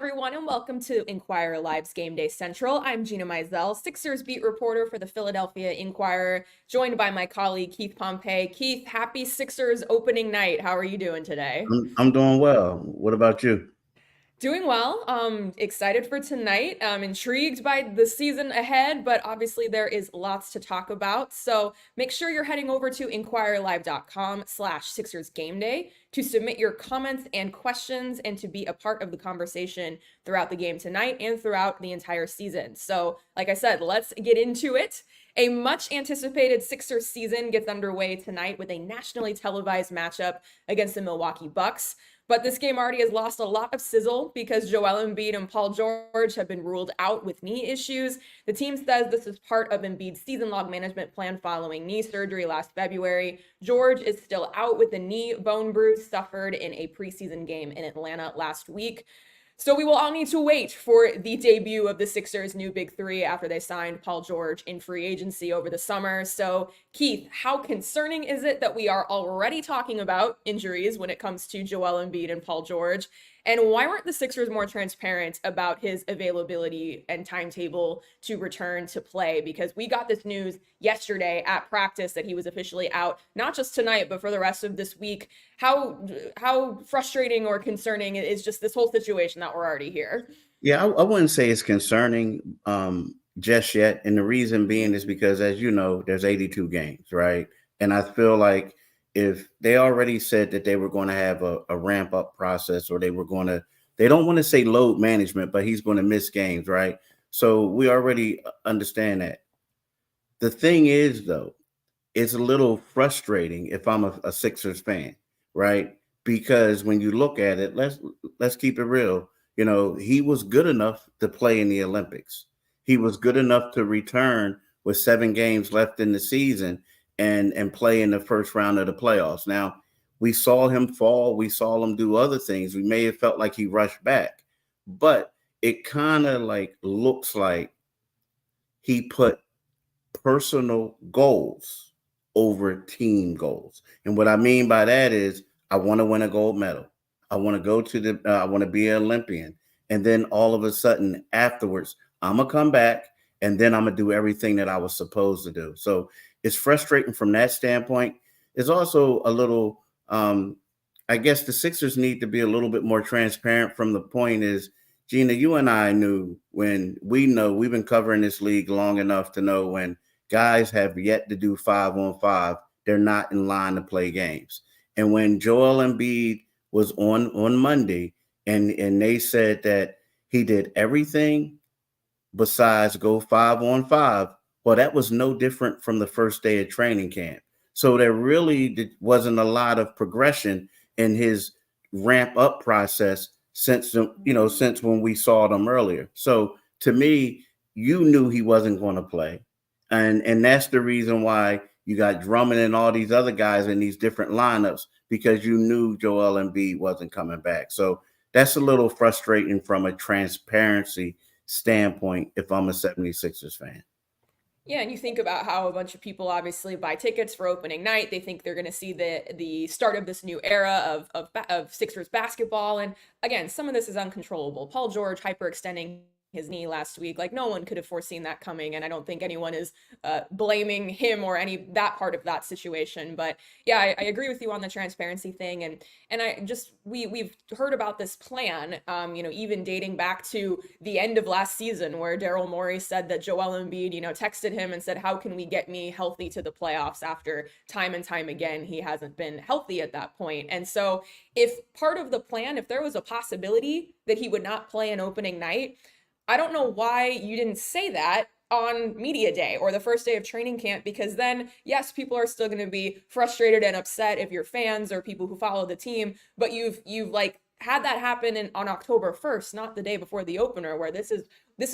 everyone, and welcome to Inquirer Live's Gameday Central. I'm Gina Mizell, Sixers beat reporter for the Philadelphia Inquirer, joined by my colleague Keith Pompey. Keith, happy Sixers opening night. How are you doing today? I'm doing well. What about you? Doing well. Excited for tonight. Intrigued by the season ahead, but obviously there is lots to talk about. So make sure you're heading over to inquirerlive.com/Sixers Game Day to submit your comments and questions and to be a part of the conversation throughout the game tonight and throughout the entire season. So, like I said, let's get into it. A much anticipated Sixers season gets underway tonight with a nationally televised matchup against the Milwaukee Bucks. But this game already has lost a lot of sizzle because Joel Embiid and Paul George have been ruled out with knee issues. The team says this is part of Embiid's season log management plan following knee surgery last February. George is still out with a knee bone bruise suffered in a preseason game in Atlanta last week. So we will all need to wait for the debut of the Sixers' new big three after they signed Paul George in free agency over the summer. So, Keith, how concerning is it that we are already talking about injuries when it comes to Joel Embiid and Paul George? And why weren't the Sixers more transparent about his availability and timetable to return to play? Because we got this news yesterday at practice that he was officially out, not just tonight, but for the rest of this week. How frustrating or concerning is just this whole situation that we're already here? Yeah, I wouldn't say it's concerning just yet. And the reason being is because, as you know, there's 82 games, right? And I feel like if they already said that they were going to have a ramp up process or they don't want to say load management, but he's going to miss games, right? So we already understand that. The thing is, though, it's a little frustrating if I'm a Sixers fan, right? Because when you look at it, let's keep it real. You know, he was good enough to play in the Olympics. He was good enough to return with 7 games left in the season and play in the first round of the playoffs. Now, we saw him fall, we saw him do other things. We may have felt like he rushed back, but it kind of like looks like he put personal goals over team goals. And what I mean by that is I want to win a gold medal. I want to go to I want to be an Olympian. And then all of a sudden afterwards, I'm going to come back and then I'm going to do everything that I was supposed to do. So it's frustrating from that standpoint. It's also a little, I guess the Sixers need to be a little bit more transparent from the point is, Gina, you and I knew when we've been covering this league long enough to know when guys have yet to do 5-on-5, they're not in line to play games. And when Joel Embiid was on Monday and they said that he did everything besides go 5-on-5, well, that was no different from the first day of training camp. So there really wasn't a lot of progression in his ramp up process since when we saw them earlier. So to me, you knew he wasn't going to play. And that's the reason why you got Drummond and all these other guys in these different lineups, because you knew Joel Embiid wasn't coming back. So that's a little frustrating from a transparency standpoint if I'm a 76ers fan. Yeah, and you think about how a bunch of people obviously buy tickets for opening night. They think they're going to see the start of this new era of Sixers basketball. And again, some of this is uncontrollable. Paul George hyperextending his knee last week, like no one could have foreseen that coming, and I don't think anyone is blaming him or any that part of that situation. But yeah, I agree with you on the transparency thing, and I just we've heard about this plan, even dating back to the end of last season, where Daryl Morey said that Joel Embiid, texted him and said, "How can we get me healthy to the playoffs?" After time and time again, he hasn't been healthy at that point, and so if part of the plan, if there was a possibility that he would not play an opening night, I don't know why you didn't say that on media day or the first day of training camp, because then, yes, people are still going to be frustrated and upset if you're fans or people who follow the team, but you've like had that happen on October 1st, not the day before the opener, where this is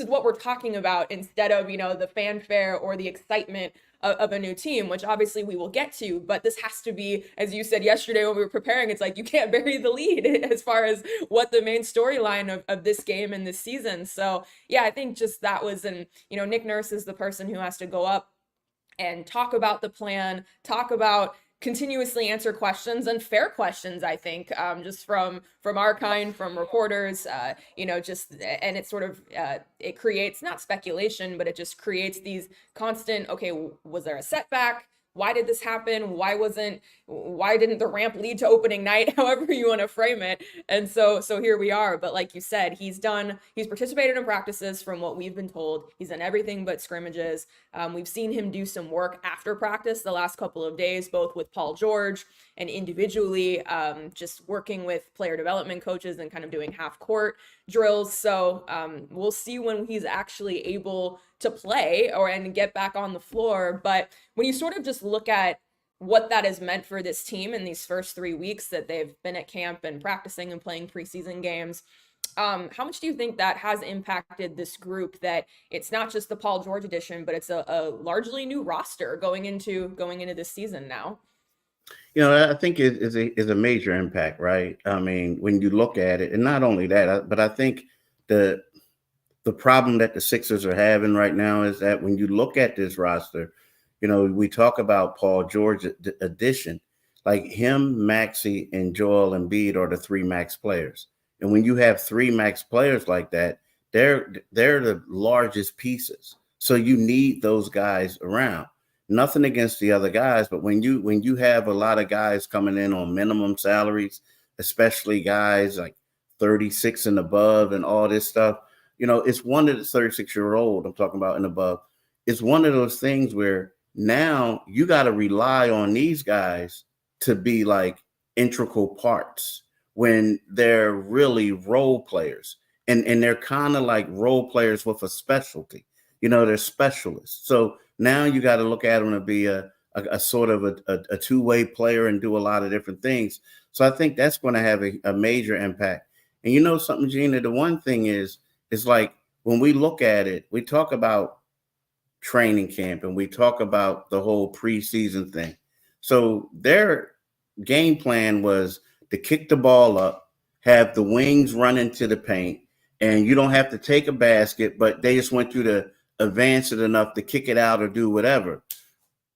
what we're talking about instead of, the fanfare or the excitement of a new team, which obviously we will get to, but this has to be, as you said yesterday when we were preparing, it's like you can't bury the lead as far as what the main storyline of this game and this season. So yeah, I think just that was, Nick Nurse is the person who has to go up and talk about the plan, talk about continuously answer questions, and fair questions, I think, just from our kind, from reporters, just, and it sort of it creates not speculation, but it just creates these constant, okay, was there a setback? Why did this happen? Why didn't the ramp lead to opening night? However you want to frame it. And so here we are. But like you said, he's participated in practices from what we've been told. He's done everything but scrimmages. We've seen him do some work after practice the last couple of days, both with Paul George and individually, just working with player development coaches and kind of doing half court drills. So we'll see when he's actually able to play and get back on the floor. But when you sort of just look at what that has meant for this team in these first 3 weeks that they've been at camp and practicing and playing preseason games, how much do you think that has impacted this group, that it's not just the Paul George edition, but it's a largely new roster going into this season now? I think it is a major impact, right? I mean, when you look at it, and not only that, but I think the problem that the Sixers are having right now is that when you look at this roster, we talk about Paul George addition, like him, Maxey, and Joel Embiid are the 3 max players. And when you have 3 max players like that, they're the largest pieces. So you need those guys around. Nothing against the other guys, but when you have a lot of guys coming in on minimum salaries, especially guys like 36 and above and all this stuff, it's one of the 36-year-old I'm talking about and above. It's one of those things where now you got to rely on these guys to be like integral parts when they're really role players. And they're kind of like role players with a specialty. They're specialists. So now you got to look at them to be a sort of a two-way player and do a lot of different things. So I think that's going to have a major impact. And something, Gina, the one thing is like when we look at it, we talk about training camp and we talk about the whole preseason thing. So their game plan was to kick the ball up, have the wings run into the paint, and you don't have to take a basket, but they just want you to advance it enough to kick it out or do whatever.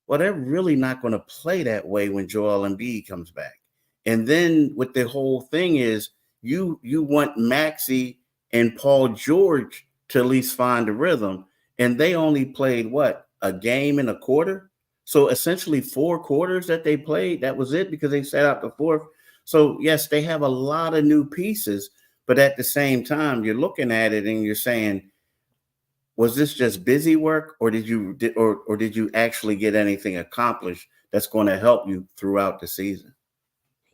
Well, they're really not going to play that way when Joel Embiid comes back. And then what the whole thing is, you want Maxey and Paul George to at least find a rhythm. And they only played, a game and a quarter? So essentially 4 quarters that they played, that was it, because they sat out the 4th. So yes, they have a lot of new pieces, but at the same time, you're looking at it and you're saying, was this just busy work, or did you actually get anything accomplished that's going to help you throughout the season?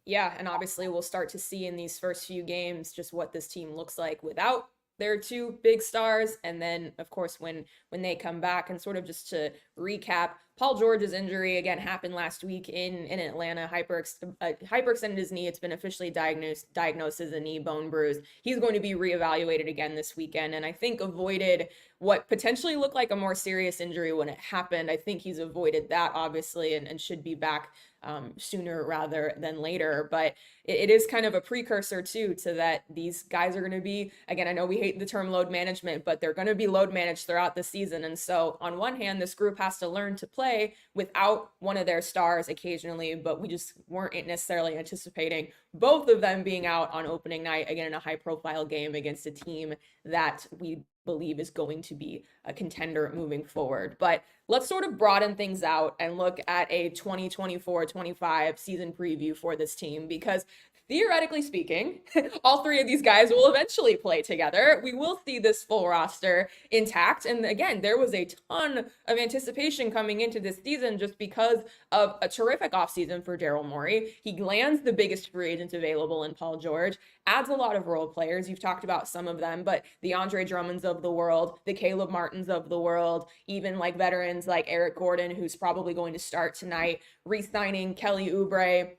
Yeah, and obviously we'll start to see in these first few games just what this team looks like without their 2 big stars. And then, of course, when they come back, and sort of just to recap, Paul George's injury, again, happened last week in Atlanta, hyperextended his knee. It's been officially diagnosed as a knee bone bruise. He's going to be reevaluated again this weekend, and I think avoided what potentially looked like a more serious injury when it happened. I think he's avoided that, obviously, and should be back sooner rather than later. But it is kind of a precursor too to that these guys are going to be, again, I know we hate the term load management, but they're going to be load managed throughout the season. And so on one hand, this group has to learn to play without one of their stars occasionally, but we just weren't necessarily anticipating both of them being out on opening night, again, in a high profile game against a team that we believe is going to be a contender moving forward. But let's sort of broaden things out and look at a 2024-25 season preview for this team, because theoretically speaking, all 3 of these guys will eventually play together. We will see this full roster intact. And again, there was a ton of anticipation coming into this season just because of a terrific offseason for Daryl Morey. He lands the biggest free agent available in Paul George, adds a lot of role players. You've talked about some of them, but the Andre Drummonds of the world, the Caleb Martins of the world, even like veterans like Eric Gordon, who's probably going to start tonight, re-signing Kelly Oubre,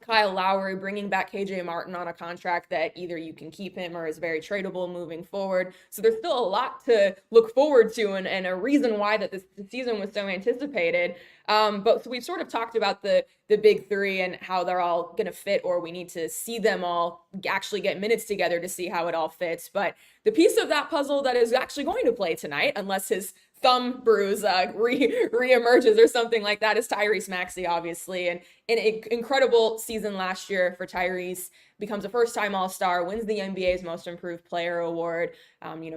Kyle Lowry, bringing back KJ Martin on a contract that either you can keep him or is very tradable moving forward. So there's still a lot to look forward to, and a reason why that this season was so anticipated. But so we've sort of talked about the big 3 and how they're all going to fit, or we need to see them all actually get minutes together to see how it all fits. But the piece of that puzzle that is actually going to play tonight, unless his thumb bruise reemerges or something like that is Tyrese Maxey, obviously. And an incredible season last year for Tyrese, becomes a first-time All-Star, wins the NBA's Most Improved Player award,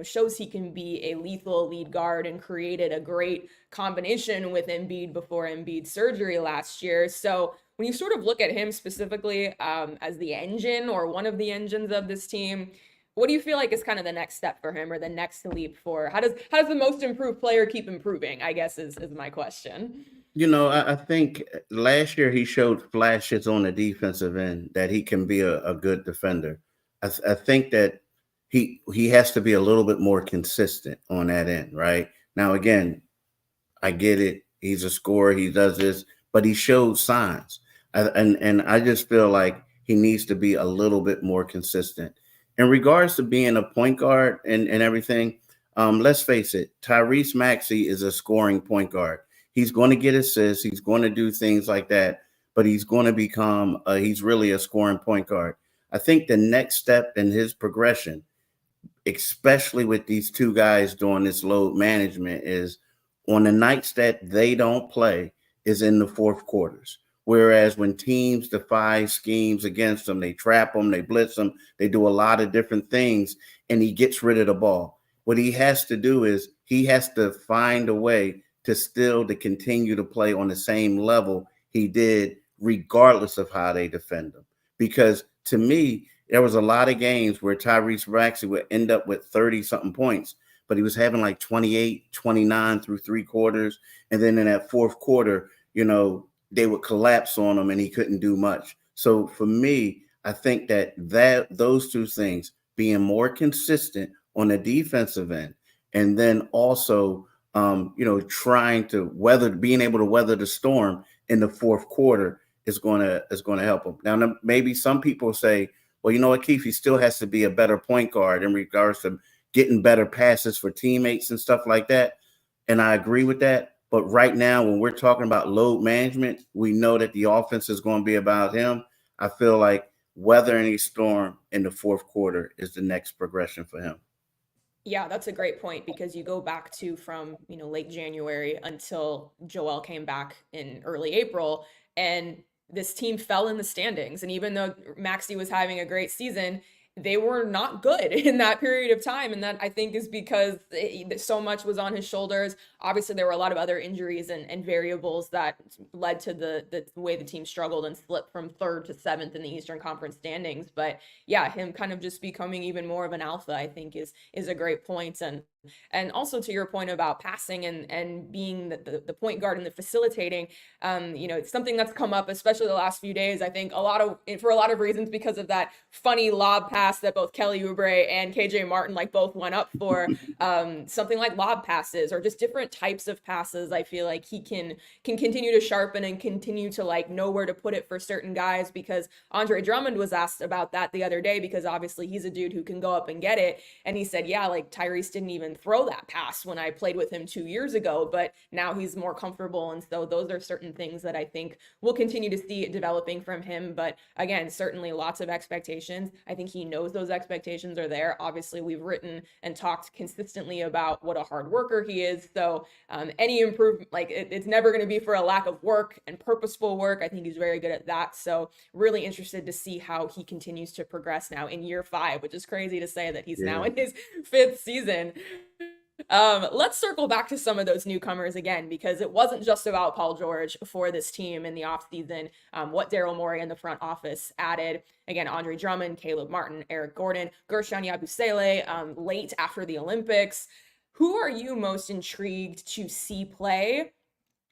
shows he can be a lethal lead guard and created a great combination with Embiid before Embiid's surgery last year. So when you sort of look at him specifically as the engine or one of the engines of this team, what do you feel like is kind of the next step for him or the next leap for how does the most improved player keep improving, I guess is my question. I think last year he showed flashes on the defensive end that he can be a good defender. I think that he has to be a little bit more consistent on that end, right? Now, again, I get it. He's a scorer. He does this, but he showed signs. And I just feel like he needs to be a little bit more consistent. In regards to being a point guard and everything, let's face it, Tyrese Maxey is a scoring point guard. He's going to get assists. He's going to do things like that, but he's going to become, he's really a scoring point guard. I think the next step in his progression, especially with these two guys doing this load management, is on the nights that they don't play is in the fourth quarters. Whereas when teams defy schemes against them, they trap them, they blitz them, they do a lot of different things, and he gets rid of the ball. What he has to do is he has to find a way to continue to play on the same level he did, regardless of how they defend him. Because to me, there was a lot of games where Tyrese Maxey would end up with 30-something points, but he was having like 28, 29 through three quarters. And then in that fourth quarter, they would collapse on him and he couldn't do much. So for me, I think that those two things, being more consistent on the defensive end, and then also, being able to weather the storm in the fourth quarter is going to help him. Now, maybe some people say, well, you know what, Keith, he still has to be a better point guard in regards to getting better passes for teammates and stuff like that. And I agree with that. But right now, when we're talking about load management, we know that the offense is going to be about him. I feel like weathering a storm in the fourth quarter is the next progression for him. Yeah, that's a great point because you go back to from, late January until Joel came back in early April, and this team fell in the standings. And even though Maxey was having a great season, they were not good in that period of time. And that I think is because so much was on his shoulders. Obviously, there were a lot of other injuries and variables that led to the way the team struggled and slipped from third to seventh in the Eastern Conference standings. But yeah, him kind of just becoming even more of an alpha, I think is a great point. And also to your point about passing and being the point guard and the facilitating, it's something that's come up, especially the last few days. I think for a lot of reasons because of that funny lob pass that both Kelly Oubre and KJ Martin both went up for, something like lob passes or just different types of passes. I feel like he can continue to sharpen and continue to know where to put it for certain guys, because Andre Drummond was asked about that the other day because obviously he's a dude who can go up and get it. And he said, yeah, Tyrese didn't even throw that pass when I played with him 2 years ago, but now he's more comfortable. And so those are certain things that I think we'll continue to see developing from him. But again, certainly lots of expectations. I think he knows those expectations are there. Obviously, we've written and talked consistently about what a hard worker he is. So any improvement, it's never going to be for a lack of work and purposeful work. I think he's very good at that. So really interested to see how he continues to progress now in year 5, which is crazy to say that he's now in his 5th season. Let's circle back to some of those newcomers again, because it wasn't just about Paul George for this team in the offseason. What Daryl Morey in the front office added, again, Andre Drummond, Caleb Martin, Eric Gordon, Gershon Yabusele, late after the Olympics. Who are you most intrigued to see play?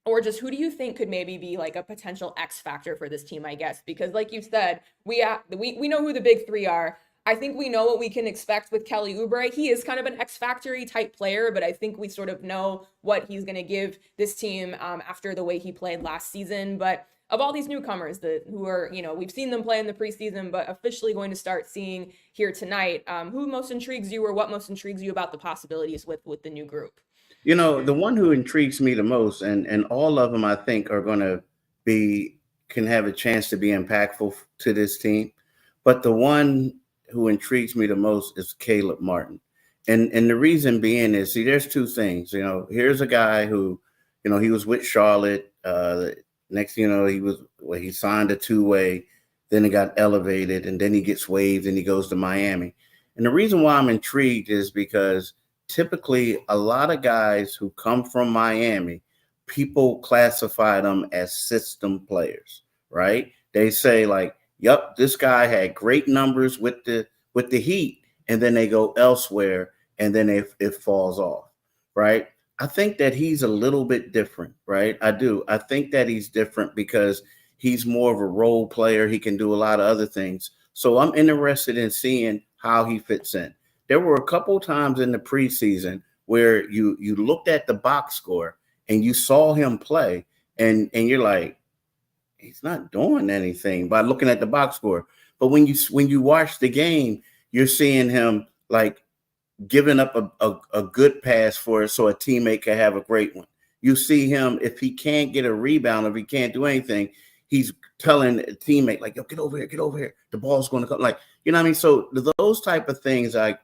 Or just who do you think could maybe be a potential X factor for this team, I guess? Because like you said, we know who the big 3 are. I think we know what we can expect with Kelly Oubre. He is kind of an X Factory type player, but I think we sort of know what he's going to give this team after the way he played last season. But of all these newcomers who are, we've seen them play in the preseason, but officially going to start seeing here tonight, who most intrigues you or what most intrigues you about the possibilities with the new group? The one who intrigues me the most, and all of them I think are going to can have a chance to be impactful to this team. But the one who intrigues me the most is Caleb Martin. And the reason being is, see, there's two things. Here's a guy who, he was with Charlotte. Next thing you know, he signed a two-way, then he got elevated, and then he gets waived and he goes to Miami. And the reason why I'm intrigued is because typically a lot of guys who come from Miami, people classify them as system players, right? They say like, yep, this guy had great numbers with the Heat, and then they go elsewhere and then it falls off, right? I think that he's a little bit different, right? I do. I think that he's different because he's more of a role player. He can do a lot of other things. So I'm interested in seeing how he fits in. There were a couple times in the preseason where you looked at the box score and you saw him play, and you're like, he's not doing anything by looking at the box score. But when you watch the game, you're seeing him like giving up a good pass for it so a teammate can have a great one. You see him, if he can't get a rebound, if he can't do anything, he's telling a teammate like, yo, get over here. The ball's going to come. Like, you know what I mean? So those type of things, like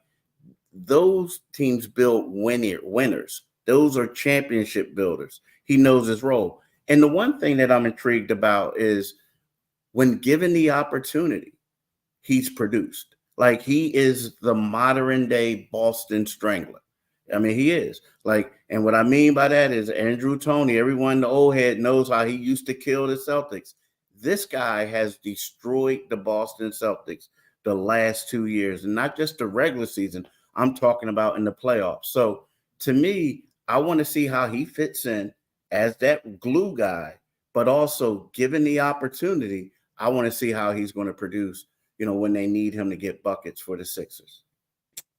those teams build winners. Those are championship builders. He knows his role. And the one thing that I'm intrigued about is when given the opportunity, he's produced. Like, he is the modern day Boston Strangler. I mean, he is. Like, and what I mean by that is Andrew Toney, everyone, the old head, knows how he used to kill the Celtics. This guy has destroyed the Boston Celtics the last 2 years, and not just the regular season. I'm talking about in the playoffs. So to me, I want to see how he fits in as that glue guy, but also given the opportunity, I want to see how he's going to produce, when they need him to get buckets for the Sixers.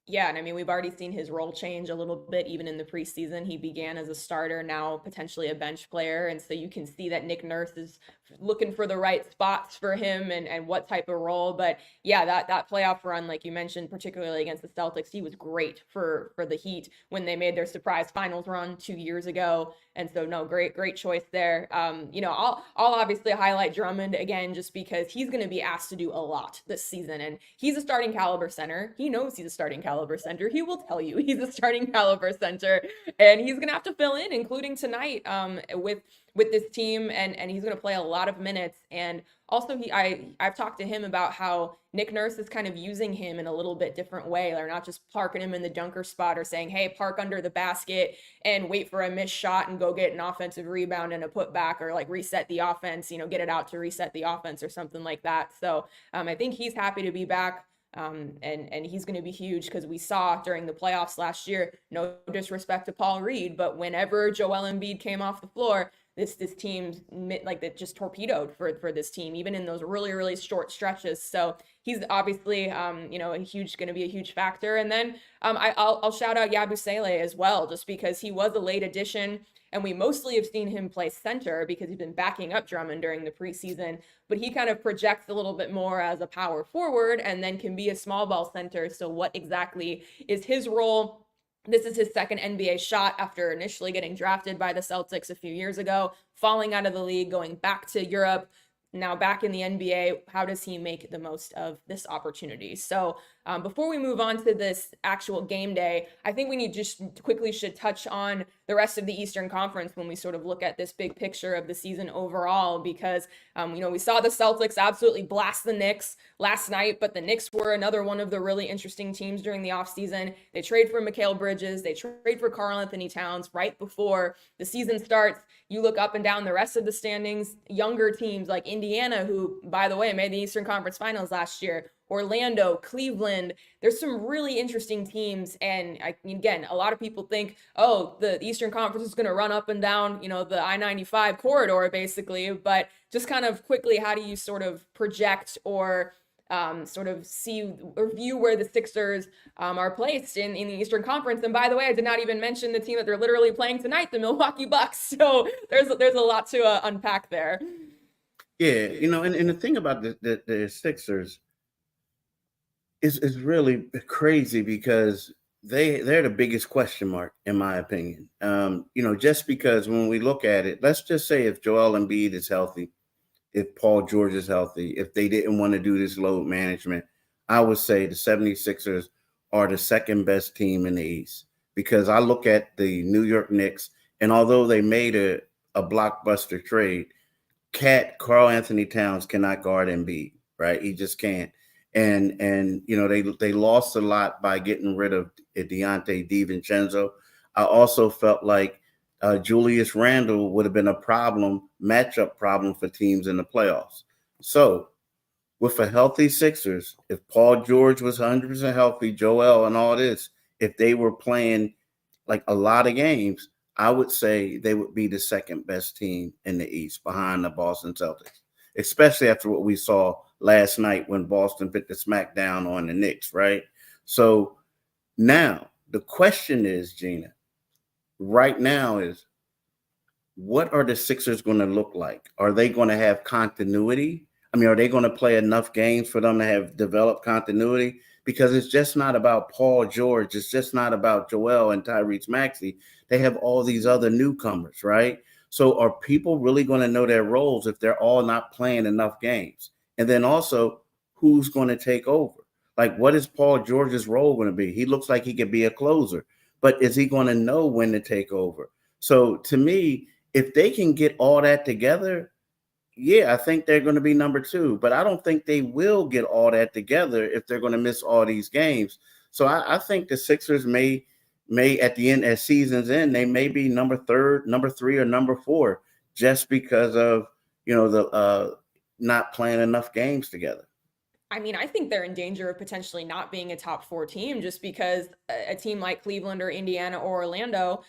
Yeah, and I mean, we've already seen his role change a little bit, even in the preseason. He began as a starter, now potentially a bench player. And so you can see that Nick Nurse is looking for the right spots for him and what type of role. But yeah, that playoff run, like you mentioned, particularly against the Celtics, he was great for the Heat when they made their surprise finals run 2 years ago. And so, no, great choice there. I'll obviously highlight Drummond again, just because he's going to be asked to do a lot this season. And he's a starting caliber center. He knows he's a starting caliber center. He will tell you he's a starting caliber center, and he's going to have to fill in, including tonight, with this team, and he's going to play a lot of minutes. And also, I've talked to him about how Nick Nurse is kind of using him in a little bit different way. They're not just parking him in the dunker spot or saying, hey, park under the basket and wait for a missed shot and go get an offensive rebound and a putback, or like reset the offense, get it out to reset the offense or something like that. So I think he's happy to be back. And he's going to be huge, because we saw during the playoffs last year, no disrespect to Paul Reed, but whenever Joel Embiid came off the floor, this team, like, that just torpedoed for this team, even in those really, really short stretches. So he's obviously, going to be a huge factor. And then I'll shout out Yabusele as well, just because he was a late addition. And we mostly have seen him play center because he's been backing up Drummond during the preseason, but he kind of projects a little bit more as a power forward and then can be a small ball center. So what exactly is his role? This is his second NBA shot after initially getting drafted by the Celtics a few years ago, falling out of the league, going back to Europe, now back in the NBA. How does he make the most of this opportunity? So before we move on to this actual game day, I think we should touch on the rest of the Eastern Conference when we sort of look at this big picture of the season overall, because we saw the Celtics absolutely blast the Knicks last night, but the Knicks were another one of the really interesting teams during the offseason. They trade for Mikal Bridges, they trade for Karl-Anthony Towns right before the season starts. You look up and down the rest of the standings, younger teams like Indiana, who, by the way, made the Eastern Conference Finals last year, Orlando, Cleveland. There's some really interesting teams. And again, a lot of people think, oh, the Eastern Conference is going to run up and down, the I-95 corridor, basically. But just kind of quickly, how do you sort of project or sort of see or view where the Sixers are placed in the Eastern Conference? And by the way, I did not even mention the team that they're literally playing tonight, the Milwaukee Bucks. So there's a lot to unpack there. Yeah, and the thing about the Sixers is really crazy, because they're the biggest question mark, in my opinion. Just because when we look at it, let's just say if Joel Embiid is healthy, if Paul George is healthy, if they didn't want to do this load management, I would say the 76ers are the second best team in the East, because I look at the New York Knicks, and although they made a blockbuster trade, Carl Anthony Towns cannot guard Embiid, right? He just can't. And they lost a lot by getting rid of Deontay DiVincenzo. I also felt like Julius Randle would have been a matchup problem for teams in the playoffs. So with a healthy Sixers, if Paul George was 100% healthy, Joel and all this, if they were playing like a lot of games, I would say they would be the second best team in the East behind the Boston Celtics, especially after what we saw last night when Boston put the smackdown on the Knicks, right? So now the question is, Gina, right now is, what are the Sixers going to look like? Are they going to have continuity? I mean, are they going to play enough games for them to have developed continuity? Because it's just not about Paul George. It's just not about Joel and Tyrese Maxey. They have all these other newcomers, right? So are people really going to know their roles if they're all not playing enough games? And then also, who's going to take over? Like, what is Paul George's role going to be? He looks like he could be a closer, but is he going to know when to take over? So to me, if they can get all that together, yeah, I think they're going to be number 2, but I don't think they will get all that together if they're going to miss all these games. So I think the Sixers may at the end, at season's end, they may be number 3, or number 4, just because of, the not playing enough games together. I mean, I think they're in danger of potentially not being a top 4 team just because a team like Cleveland or Indiana or Orlando,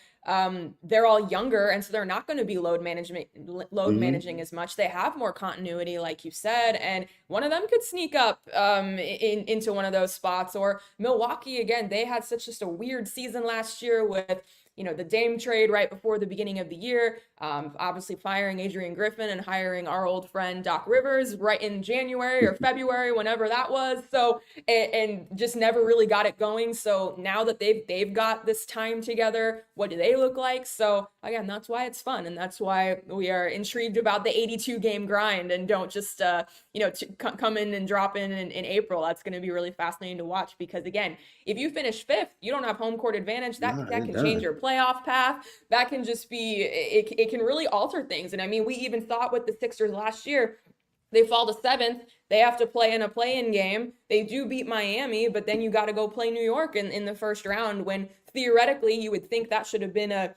they're all younger, and so they're not going to be load managing as much. They have more continuity, like you said, and one of them could sneak up into one of those spots. Or Milwaukee, again, they had just a weird season last year with the Dame trade right before the beginning of the year, obviously firing Adrian Griffin and hiring our old friend Doc Rivers right in January or February, whenever that was. So, and just never really got it going. So now that they've got this time together, what do they look like? So again, that's why it's fun. And that's why we are intrigued about the 82 game grind, and don't just, come in and drop in April. That's going to be really fascinating to watch, because again, if you finish 5th, you don't have home court advantage. That can change your playoff path. That can just be, it can really alter things. And I mean, we even thought with the Sixers last year, they fall to 7th. They have to play in a play-in game. They do beat Miami, but then you got to go play New York in the first round, when theoretically you would think that should have been a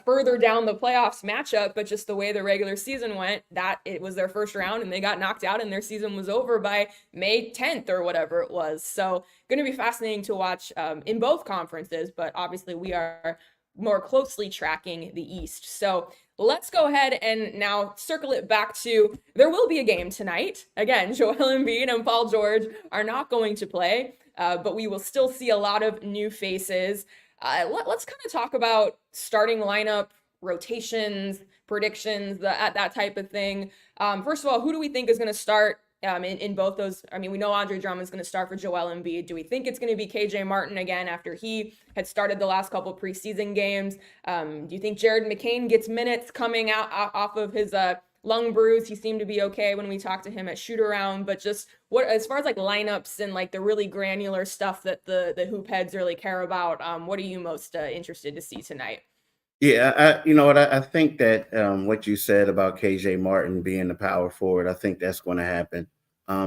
further down the playoffs matchup, but just the way the regular season went, that it was their first round and they got knocked out and their season was over by May 10th or whatever it was. So going to be fascinating to watch in both conferences, but obviously we are more closely tracking the East. So let's go ahead and now circle it back to, there will be a game tonight. Again, Joel Embiid and Paul George are not going to play, but we will still see a lot of new faces. Let's kind of talk about starting lineup, rotations, predictions, that type of thing. First of all, who do we think is going to start in both those? I mean, we know Andre Drummond's going to start for Joel Embiid. Do we think it's going to be KJ Martin again after he had started the last couple preseason games? Do you think Jared McCain gets minutes coming out off of his lung bruise? He seemed to be okay when we talked to him at shoot around, but just what, as far as like lineups and like the really granular stuff that the hoop heads really care about, what are you most interested to see tonight? Yeah, you know what? I think that what you said about KJ Martin being the power forward, I think that's going to happen,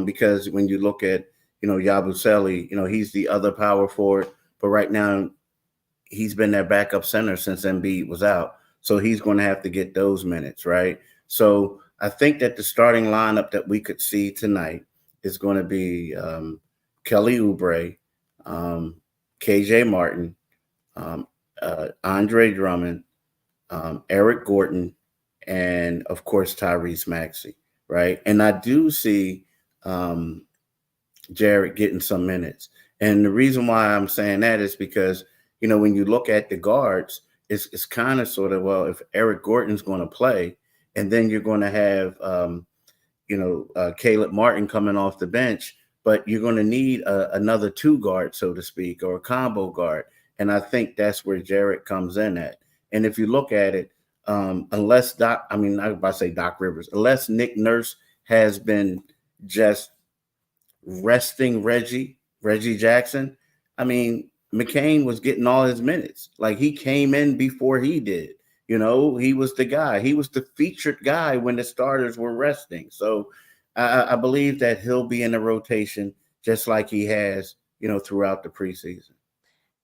because when you look at, Yabusele, he's the other power forward, but right now he's been their backup center since Embiid was out. So he's going to have to get those minutes, right? So I think that the starting lineup that we could see tonight is going to be Kelly Oubre, KJ Martin, Andre Drummond, Eric Gordon, and of course Tyrese Maxey, right? And I do see Jared getting some minutes. And the reason why I'm saying that is because, when you look at the guards, it's kind of sort of, well, if Eric Gordon's going to play, and then you're going to have, Caleb Martin coming off the bench, but you're going to need another 2 guard, so to speak, or a combo guard. And I think that's where Jared comes in at. And if you look at it, unless Doc Rivers, unless Nick Nurse has been just resting Reggie Jackson, I mean, McCain was getting all his minutes. Like, he came in before he did. He was the guy. He was the featured guy when the starters were resting. So I believe that he'll be in the rotation just like he has, throughout the preseason.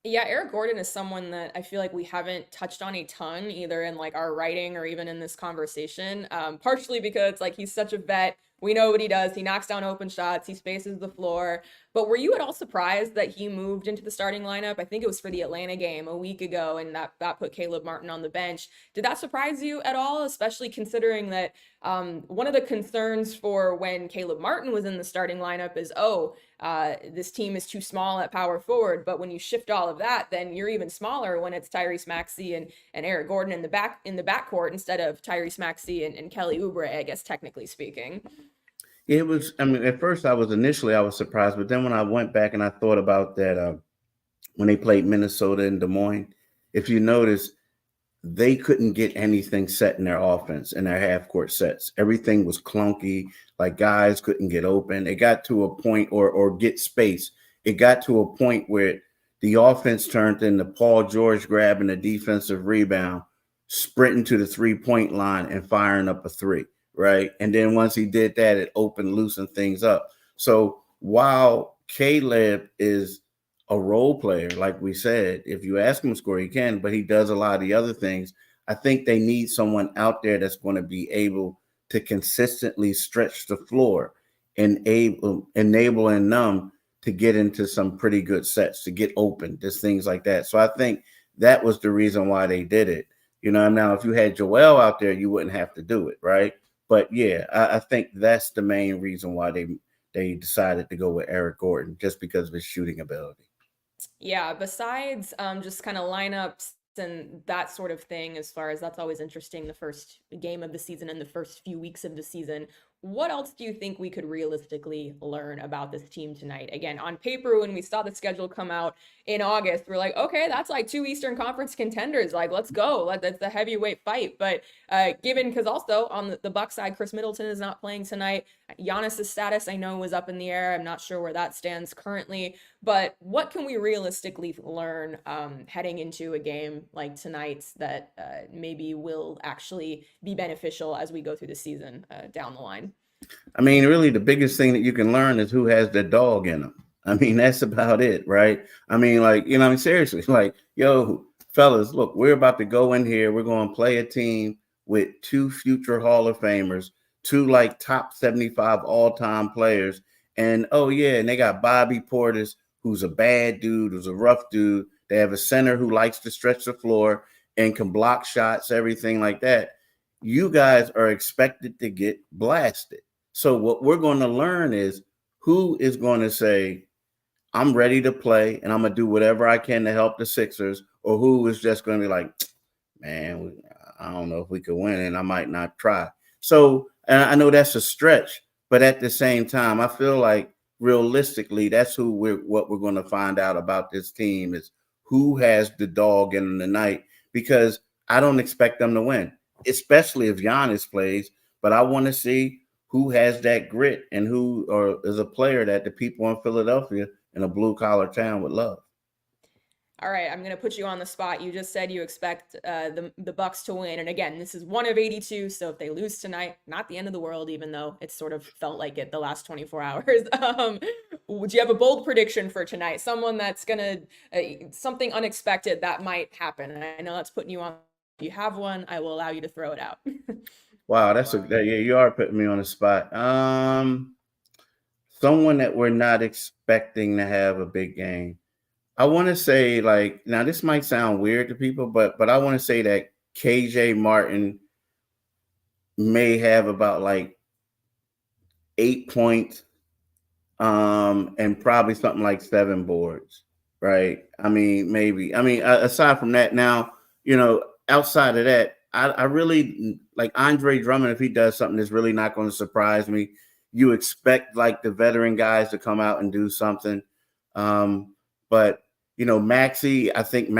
Yeah, Eric Gordon is someone that I feel like we haven't touched on a ton, either in like our writing or even in this conversation. Partially because like he's such a vet. We know what he does. He knocks down open shots. He spaces the floor. But were you at all surprised that he moved into the starting lineup? I think it was for the Atlanta game a week ago, and that put Caleb Martin on the bench. Did that surprise you at all, especially considering that one of the concerns for when Caleb Martin was in the starting lineup is, this team is too small at power forward. But when you shift all of that, then you're even smaller when it's Tyrese Maxey and Eric Gordon in the backcourt instead of Tyrese Maxey and Kelly Oubre, I guess technically speaking. It was, I mean, at first I was surprised, but then when I went back and I thought about that, when they played Minnesota in Des Moines, if you notice, they couldn't get anything set in their offense in their half court sets. Everything was clunky. Like, guys couldn't get open. It got to a point or get space. It got to a point where the offense turned into Paul George grabbing a defensive rebound, sprinting to the 3-point line and firing up a three, right? And then once he did that, it loosened things up. So while Caleb is a role player, like we said, if you ask him to score, he can, but he does a lot of the other things. I think they need someone out there that's going to be able to consistently stretch the floor and enabling them to get into some pretty good sets, to get open, just things like that. So I think that was the reason why they did it. Now if you had Joel out there, you wouldn't have to do it, right? But yeah, I think that's the main reason why they decided to go with Eric Gordon, just because of his shooting ability. Yeah, besides just kind of lineups and that sort of thing, as far as that's always interesting, the first game of the season and the first few weeks of the season, what else do you think we could realistically learn about this team tonight? Again, on paper, when we saw the schedule come out in August, we're like, okay, that's like two Eastern Conference contenders. Like, let's go. That's a heavyweight fight. But given, because also on the Bucks side, Chris Middleton is not playing tonight. Giannis's status, I know, was up in the air. I'm not sure where that stands currently. But what can we realistically learn heading into a game like tonight's that maybe will actually be beneficial as we go through the season down the line? I mean, really, the biggest thing that you can learn is who has the dog in them. I mean, that's about it, right? I mean, like, I mean, seriously, like, yo, fellas, look, we're about to go in here. We're going to play a team with two future Hall of Famers, two like top 75 all-time players. And oh, yeah, and they got Bobby Portis, who's a bad dude, who's a rough dude. They have a center who likes to stretch the floor and can block shots, everything like that. You guys are expected to get blasted. So what we're going to learn is who is going to say, I'm ready to play and I'm going to do whatever I can to help the Sixers, or who is just going to be like, man, I don't know if we could win and I might not try. So, and I know that's a stretch, but at the same time, I feel like realistically, that's what we're going to find out about this team is who has the dog in the night, because I don't expect them to win, especially if Giannis plays, but I want to see who has that grit and who is a player that the people in Philadelphia, in a blue collar town, would love. All right, I'm gonna put you on the spot. You just said you expect the Bucks to win, and again, this is one of 82. So if they lose tonight, not the end of the world, even though it sort of felt like it the last 24 hours. Would you have a bold prediction for tonight? Someone that's gonna something unexpected that might happen. And I know that's putting you on. If you have one, I will allow you to throw it out. Wow, yeah, you are putting me on the spot. Someone that we're not expecting to have a big game. I want to say, like, now this might sound weird to people, but I want to say that KJ Martin may have about like 8 points, and probably something like 7 boards, right? I mean, maybe. I mean, aside from that, now, outside of that, I really like Andre Drummond. If he does something that's really not going to surprise me, you expect like the veteran guys to come out and do something. But Maxey, I think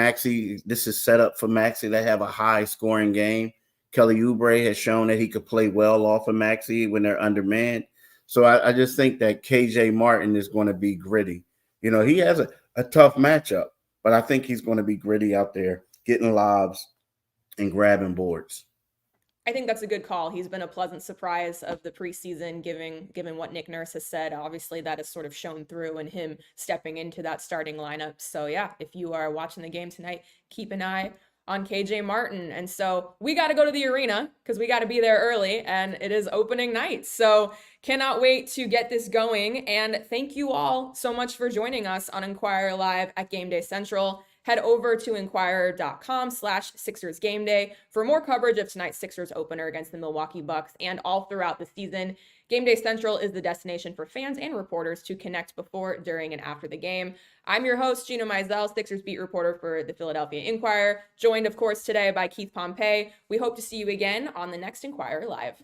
this is set up for Maxey to have a high scoring game. Kelly Oubre has shown that he could play well off of Maxey when they're undermanned. So I just think that KJ Martin is going to be gritty. He has a tough matchup. But I think he's going to be gritty out there, getting lobs and grabbing boards. I think that's a good call. He's been a pleasant surprise of the preseason, given what Nick Nurse has said. Obviously, that has sort of shown through in him stepping into that starting lineup. So yeah, if you are watching the game tonight, keep an eye on KJ Martin. And so we got to go to the arena because we got to be there early, and it is opening night. So cannot wait to get this going. And thank you all so much for joining us on Inquirer Live at Gameday Central. Head over to inquirer.com/Sixers Game Day for more coverage of tonight's Sixers opener against the Milwaukee Bucks and all throughout the season. Gameday Central is the destination for fans and reporters to connect before, during, and after the game. I'm your host, Gina, Mizell, Sixers beat reporter for the Philadelphia Inquirer, joined, of course, today by Keith Pompey. We hope to see you again on the next Inquirer Live.